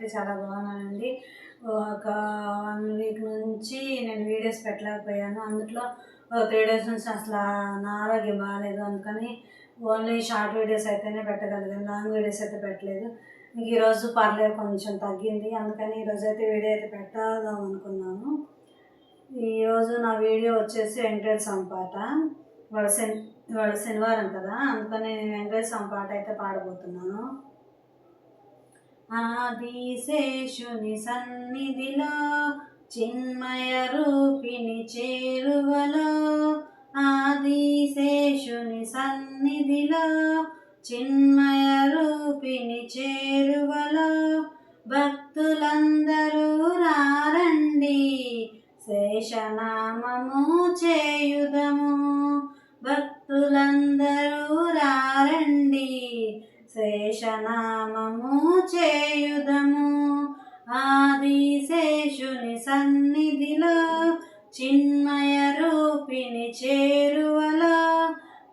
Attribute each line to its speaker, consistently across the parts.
Speaker 1: నేనైతే చాలా బాగున్నానండి. ఒక 1 వీక్ నుంచి నేను వీడియోస్ పెట్టలేకపోయాను. అందులో 3 డేస్ నుంచి అసలు నా ఆరోగ్యం బాగాలేదు. అందుకని ఓన్లీ షార్ట్ వీడియోస్ అయితేనే పెట్టగలిగాను. లాంగ్ వీడియోస్ అయితే పెట్టలేదు. ఈరోజు పర్లేదు, కొంచెం తగ్గింది. అందుకని ఈరోజు అయితే వీడియో అయితే పెట్టాదాం అనుకున్నాను. ఈరోజు నా వీడియో వచ్చేసి వెంకటేశ్వర స్వామి పాట. ఇవాళ శనివారం కదా, అందుకని నేను వెంకటేశ్వర స్వామి పాట అయితే పాడబోతున్నాను. ఆదిశేషుని సన్నిధిలో చిన్మయ రూపిణి చేరువలో, ఆదిశేషుని సన్నిధిలో చిన్మయ రూపిణి చేరువలో, భక్తులందరూ రారండి శేషనామము చేయుదము. భక్తులందరూ రారండి శేషనామము చేయుదము. ఆదిశేషుని సన్నిధిలో చిన్మయ రూపిణి చేరువలో,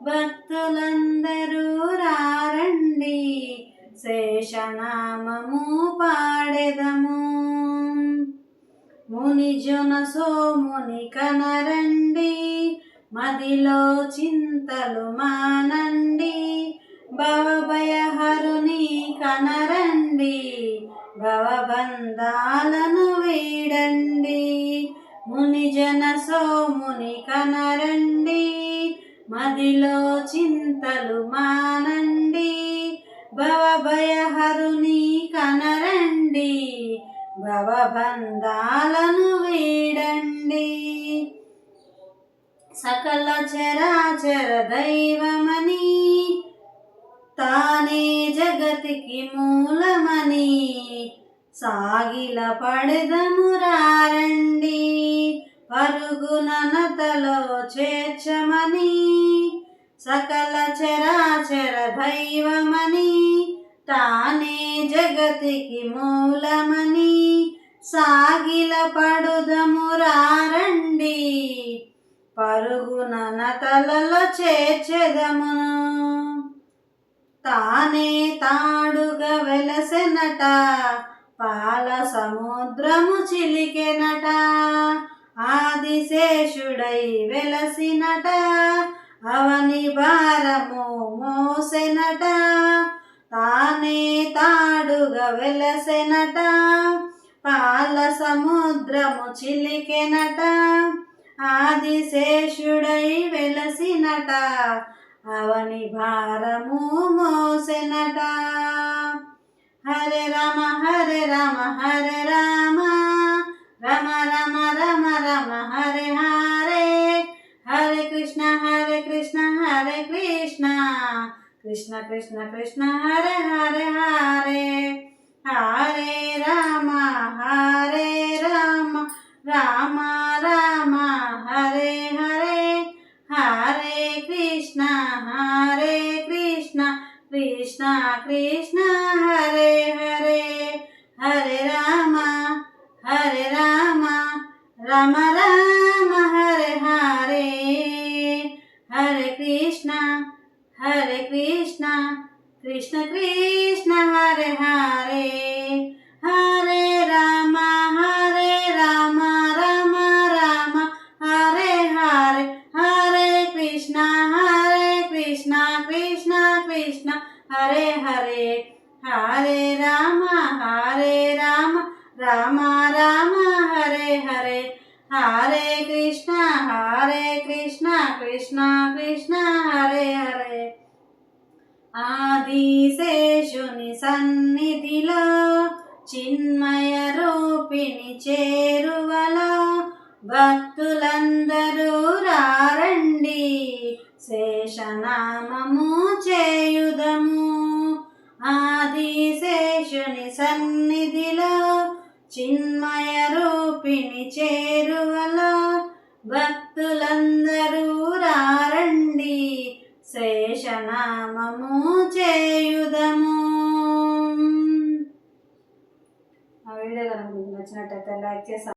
Speaker 1: భక్తులందరూ రారండి శేషనామము పాడెదము. మునిజన సోముని కనరండి, మదిలో చింతలు మానండి, భవభయహరుని కనరండి, భవబంధాలను వీడండి. మునిజన సోముని కనరండి, మదిలో చింతలు మానండి, భవభయహరుని కనరండి, భవబంధాలను వీడండి. సకల చరాచర దైవమని, తానే జగతికి మూలమని, సాగిల పడెదము రారండి పరుగుననతలో చేర్చమని. సకల చరాచర దైవమని, తానే జగతికి మూలమని, సాగిల పడుదము రారండి పరుగుననతలలో చేర్చెదమును. తానే తాడుగా వెలసెనట, పాల సముద్రము చిలికెనట, ఆదిశేషుడై వెలసినట, అవని భారము మోసెనట. తానే తాడుగా వెలసెనట, పాల సముద్రము చిలికెనట, ఆదిశేషుడై వెలసినట, అవని భారము మోసెనట. హరే రామ హరే రామ హరే రామ, రమ రమ రమ రమ హరే హరే, హరే కృష్ణ హరే కృష్ణ హరే కృష్ణ, కృష్ణ కృష్ణ కృష్ణ హరే హరే హరే. హరే రామ హరే రామ, రామ రామ హరే హరే, హరే కృష్ణ హరే కృష్ణ, కృష్ణ కృష్ణ హరే హరే. హరే రామ రామ రామ హరే హరే, హరే కృష్ణ కృష్ణ కృష్ణ హరే హరే. హరే రామ రామ రామ హరే హరే, హరే కృష్ణ కృష్ణ కృష్ణ హరే హరే. హరే రామ రామ రామ హరే హరే, హరే కృష్ణ కృష్ణ కృష్ణ హరే హరే. ఆదిశేషుని సన్నిధిలో చిన్మయ రూపిణి చేరువలో, భక్తులందరూ రారండి శేషనామము చేయుదము. ఆదిశేషుని సన్నిధిలో చిన్మయ రూపిణి చేరువలో, భక్తులందరూ రారండి శేషనామము చేయుదము. ఆ వీడియో కనుక మీకు నచ్చినట్టయితే లైక్ చేసి